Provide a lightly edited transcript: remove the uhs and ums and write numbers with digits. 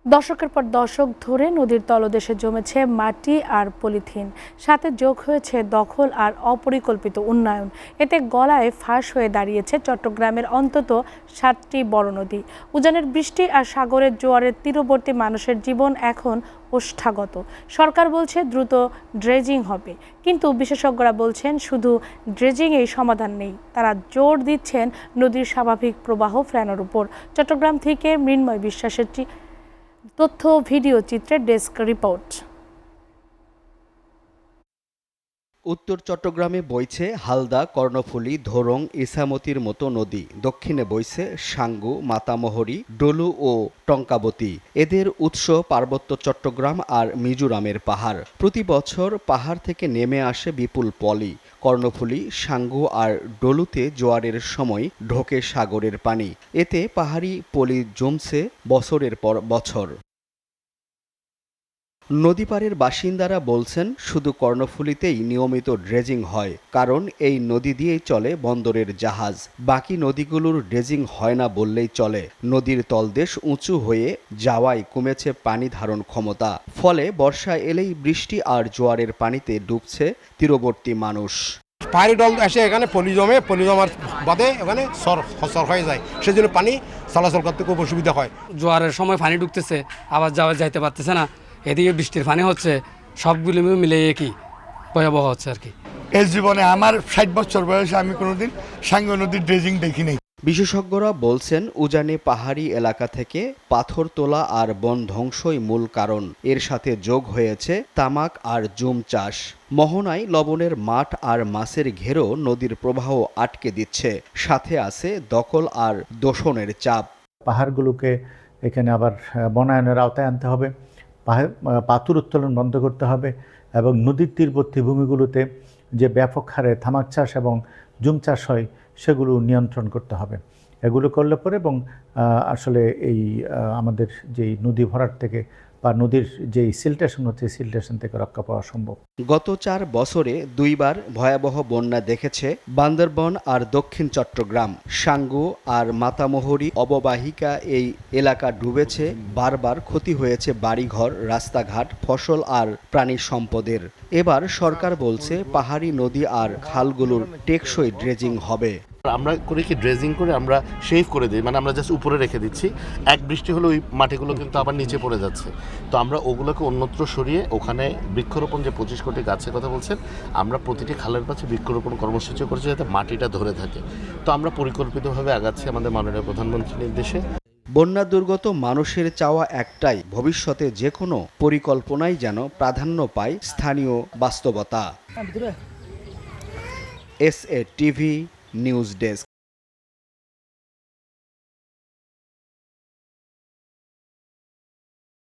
দশকের পর দশক ধরে নদীর তলদেশে জমেছে মাটি আর পলিথিন, সাথে যোগ হয়েছে দখল আর অপরিকল্পিত উন্নয়ন। এতে গলায় ফাঁস হয়ে দাঁড়িয়েছে চট্টগ্রামের অন্তত 7টি বড় নদী। উজানের বৃষ্টি আর সাগরের জোয়ারের তীরবর্তী মানুষের জীবন এখন ওষ্ঠাগত। সরকার বলছে দ্রুত ড্রেজিং হবে, কিন্তু বিশেষজ্ঞরা বলছেন শুধু ড্রেজিংয়েই সমাধান নেই। তারা জোর দিচ্ছেন নদীর স্বাভাবিক প্রবাহ ফেরানোর উপর। চট্টগ্রাম থেকে মৃন্ময় বিশ্বাসের তথ্য ভিডিও চিত্রে ডেস্ক রিপোর্ট। উত্তর চট্টগ্রামে বইছে হালদা, কর্ণফুলী, ধোরং, ইছামতির মতো নদী। দক্ষিণে বইছে সাঙ্গু, মাতামোহরী, ডলু ও টঙ্কাবতী। এদের উৎস পার্বত্য চট্টগ্রাম আর মিজোরামের পাহাড়। প্রতি বছর পাহাড় থেকে নেমে আসে বিপুল পলি। কর্ণফুলী, সাঙ্গু আর ডলুতে জোয়ারের সময় ঢোকে সাগরের পানি। এতে পাহাড়ি পলি জমছে বছরের পর বছর। নদীপাড়ের বাসিন্দারা বলছেন শুধু কর্ণফুলীতেই নিয়মিত ড্রেজিং হয়, কারণ এই নদী দিয়েই চলে বন্দরের জাহাজ। বাকি নদীগুলোর ড্রেজিং হয় না বললেই চলে। নদীর তলদেশ উঁচু হয়ে যাওয়ায় কমেছে পানি ধারণ ক্ষমতা। ফলে বর্ষা এলেই বৃষ্টি আর জোয়ারের পানিতে ডুবছে তীরবর্তী মানুষ। পাহাড়ি ডল এসে এখানে পলি জমার বাদে এখানে সর হয়ে যায়, সেজন্য পানি চলাচল করতে খুব অসুবিধা হয়। জোয়ারের সময় পানি ঢুকতেছে, আবার যাইতে পারতেছে না। এদিকে বৃষ্টির পানি হচ্ছে, সবগুলো মিলে একই ভয়াবহ হচ্ছে আর কি। এই জীবনে আমার 60 বছর বয়সে আমি কোনোদিন সাঙ্গু নদীর ড্রেজিং দেখি নাই। বিশেষজ্ঞরা বলছেন উজানে পাহাড়ি এলাকা থেকে পাথর তোলা আর বন ধ্বংসই মূল কারণ। এর সাথে যোগ হয়েছে তামাক আর জুম চাষ। মোহনায় লবণের মাঠ আর মাছের ঘেরও নদীর প্রবাহ আটকে দিচ্ছে। সাথে আছে দখল আর দূষণের চাপ। পাহাড়গুলোকে এখানে আবার বনায়নের আওতায় আনতে হবে, পাথর উত্তোলন বন্ধ করতে হবে এবং নদীর তীরবর্তী ভূমিগুলোতে যে ব্যাপক হারে তামাক চাষ এবং জুম চাষ হয় সেগুলো নিয়ন্ত্রণ করতে হবে। এগুলো করলে পরে এবং আসলে এই আমাদের যেই নদী ভরাট থেকে বা নদীর যেই সিলটেশন হচ্ছে সিলটেশন থেকে রক্ষা পাওয়া সম্ভব। গত 4 বছরে 2বার ভয়াবহ বন্যা দেখেছে বান্দরবন আর দক্ষিণ চট্টগ্রাম। সাঙ্গু আর মাতামোহরী অববাহিকা এই এলাকা ডুবেছে, বারবার ক্ষতি হয়েছে বাড়িঘর, রাস্তাঘাট, ফসল আর প্রাণী সম্পদের। এবার সরকার বলছে পাহাড়ি নদী আর খালগুলোর টেকসই ড্রেজিং হবে। আমরা করি কি, ড্রেজিং করে আমরা শেভ করে দিই, মানে আমরা জাস্ট উপরে রেখে দিচ্ছি। এক বৃষ্টি হলে ওই মাটিগুলো কিন্তু আবার নিচে পড়ে যাচ্ছে। তো আমরা ওগুলোকে অন্যত্র সরিয়ে ওখানে বৃক্ষরোপণ, যে 25 কোটি গাছের কথা বলছেন, আমরা প্রতিটি খালের পাশে বৃক্ষরোপণ কর্মসূচি করছি যাতে মাটিটা ধরে থাকে। তো আমরা পরিকল্পিতভাবে আগাচ্ছি আমাদের মাননীয় প্রধানমন্ত্রীর নির্দেশে। বন্যা দুর্গত মানুষের চাওয়া একটাই, ভবিষ্যতে যে কোনো পরিকল্পনাই যেন প্রাধান্য পায় স্থানীয় বাস্তবতা। SA TV news desk.